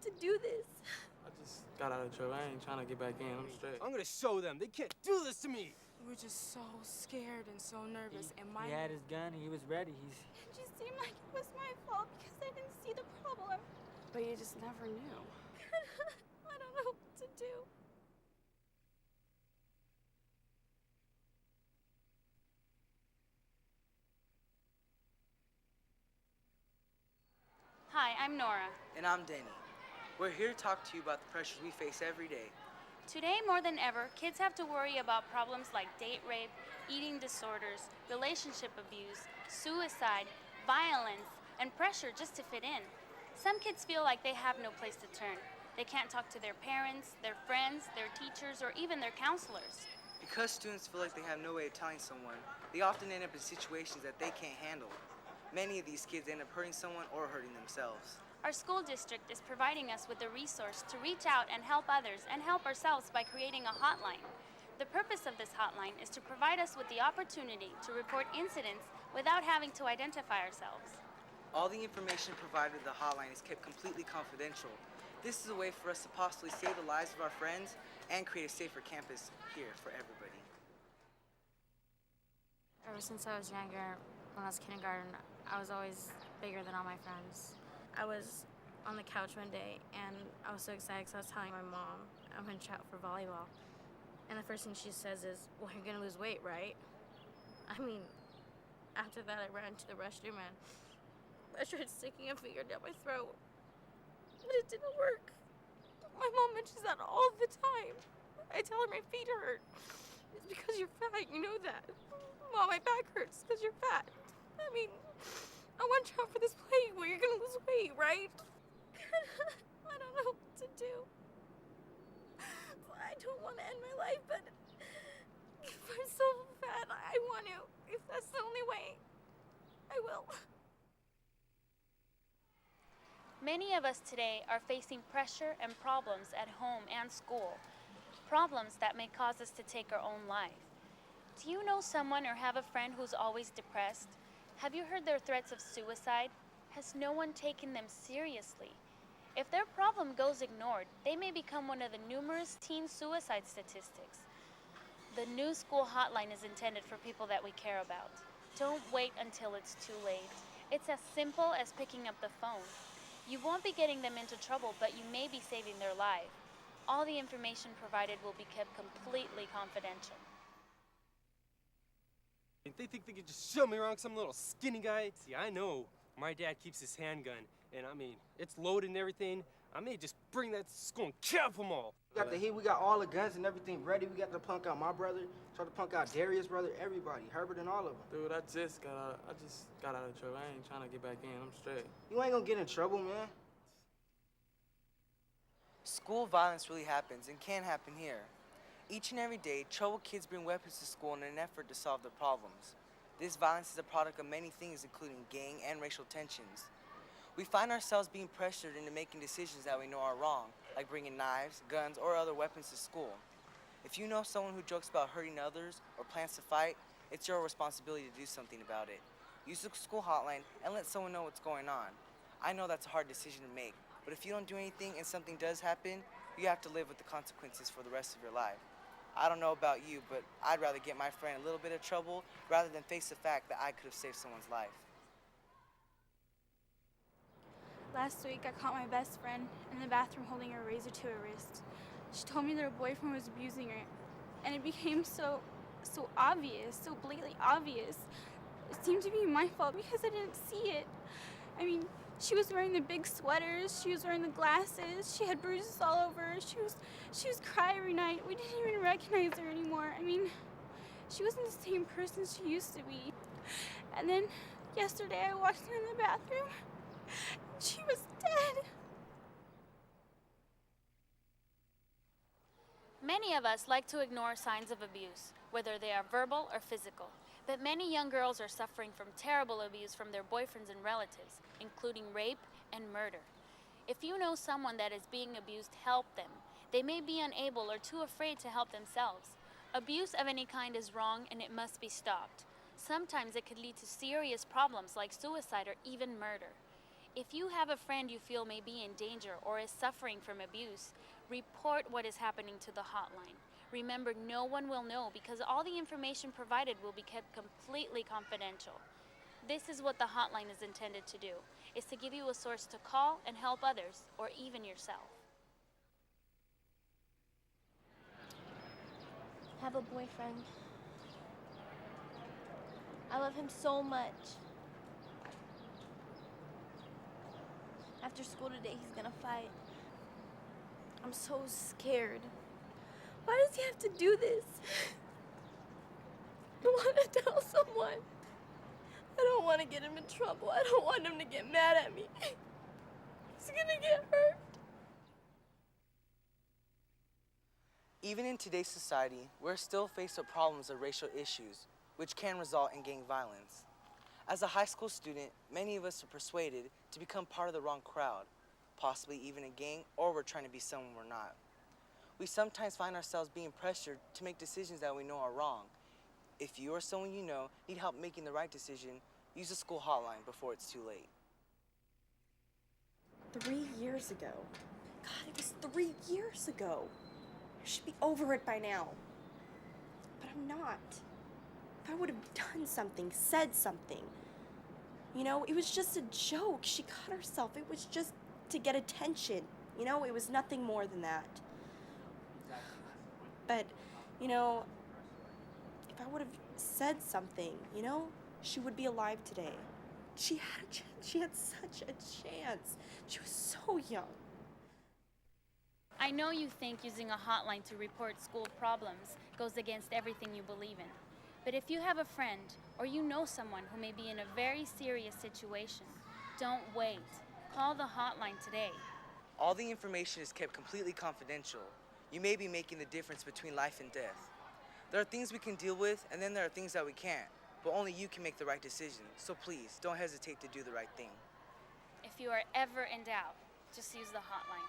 to do this. I just got out of trouble. I ain't trying to get back in. I'm straight. I'm gonna show them. They can't do this to me. We were just so scared and so nervous. He had his gun and he was ready. It just seemed like it was my fault because I didn't see the problem. But you just never knew. I don't know what to do. Hi, I'm Nora. And I'm Denny. We're here to talk to you about the pressures we face every day. Today, more than ever, kids have to worry about problems like date rape, eating disorders, relationship abuse, suicide, violence, and pressure just to fit in. Some kids feel like they have no place to turn. They can't talk to their parents, their friends, their teachers, or even their counselors. Because students feel like they have no way of telling someone, they often end up in situations that they can't handle. Many of these kids end up hurting someone or hurting themselves. Our school district is providing us with a resource to reach out and help others and help ourselves by creating a hotline. The purpose of this hotline is to provide us with the opportunity to report incidents without having to identify ourselves. All the information provided with the hotline is kept completely confidential. This is a way for us to possibly save the lives of our friends and create a safer campus here for everybody. Ever since I was younger, when I was kindergarten, I was always bigger than all my friends. I was on the couch one day, and I was so excited because I was telling my mom I'm going to try out for volleyball. And the first thing she says is, well, you're going to lose weight, right? I mean, after that, I ran to the restroom, and I tried sticking a finger down my throat, but it didn't work. My mom mentions that all the time. I tell her my feet hurt. It's because you're fat, you know that. Mom, my back hurts because you're fat. I mean, I want you out for this play where you're gonna lose weight, right? I don't know what to do. I don't want to end my life, but if I'm so fat, I want to. If that's the only way, I will. Many of us today are facing pressure and problems at home and school. Problems that may cause us to take our own life. Do you know someone or have a friend who's always depressed? Have you heard their threats of suicide? Has no one taken them seriously? If their problem goes ignored, they may become one of the numerous teen suicide statistics. The new school hotline is intended for people that we care about. Don't wait until it's too late. It's as simple as picking up the phone. You won't be getting them into trouble, but you may be saving their life. All the information provided will be kept completely confidential. They think they can just shove me around some little skinny guy. See, I know my dad keeps his handgun, and I mean, it's loaded and everything. I may just bring that to school and kill them all. We got the heat, we got all the guns and everything ready. We got to punk out my brother, try to punk out Darius' brother, everybody, Herbert and all of them. Dude, I just got out of trouble. I ain't trying to get back in. I'm straight. You ain't gonna get in trouble, man. School violence really happens and can happen here. Each and every day, troubled kids bring weapons to school in an effort to solve their problems. This violence is a product of many things, including gang and racial tensions. We find ourselves being pressured into making decisions that we know are wrong, like bringing knives, guns, or other weapons to school. If you know someone who jokes about hurting others or plans to fight, it's your responsibility to do something about it. Use the school hotline and let someone know what's going on. I know that's a hard decision to make, but if you don't do anything and something does happen, you have to live with the consequences for the rest of your life. I don't know about you, but I'd rather get my friend a little bit of trouble rather than face the fact that I could have saved someone's life. Last week, I caught my best friend in the bathroom holding a razor to her wrist. She told me that her boyfriend was abusing her, and it became so obvious, so blatantly obvious. It seemed to be my fault because I didn't see it. I mean, she was wearing the big sweaters, she was wearing the glasses, she had bruises all over her, she was crying every night. We didn't even recognize her anymore. I mean, she wasn't the same person she used to be. And then yesterday I walked in the bathroom, and she was dead. Many of us like to ignore signs of abuse, whether they are verbal or physical. But many young girls are suffering from terrible abuse from their boyfriends and relatives, including rape and murder. If you know someone that is being abused, help them. They may be unable or too afraid to help themselves. Abuse of any kind is wrong and it must be stopped. Sometimes it could lead to serious problems like suicide or even murder. If you have a friend you feel may be in danger or is suffering from abuse, report what is happening to the hotline. Remember, no one will know because all the information provided will be kept completely confidential. This is what the hotline is intended to do, is to give you a source to call and help others, or even yourself. I have a boyfriend. I love him so much. After school today, he's gonna fight. I'm so scared. Why does he have to do this? I want to tell someone. I don't want to get him in trouble. I don't want him to get mad at me. He's gonna get hurt. Even in today's society, we're still faced with problems of racial issues, which can result in gang violence. As a high school student, many of us are persuaded to become part of the wrong crowd, possibly even a gang, or we're trying to be someone we're not. We sometimes find ourselves being pressured to make decisions that we know are wrong. If you or someone you know need help making the right decision, use the school hotline before it's too late. 3 years ago. God, it was 3 years ago. I should be over it by now. But I'm not. If I would have done something, said something. You know, it was just a joke. She cut herself. It was just to get attention. You know, it was nothing more than that. But, you know, if I would have said something, you know, she would be alive today. She had a chance. She had such a chance. She was so young. I know you think using a hotline to report school problems goes against everything you believe in. But if you have a friend or you know someone who may be in a very serious situation, don't wait. Call the hotline today. All the information is kept completely confidential. You may be making the difference between life and death. There are things we can deal with, and then there are things that we can't. But only you can make the right decision. So please, don't hesitate to do the right thing. If you are ever in doubt, just use the hotline.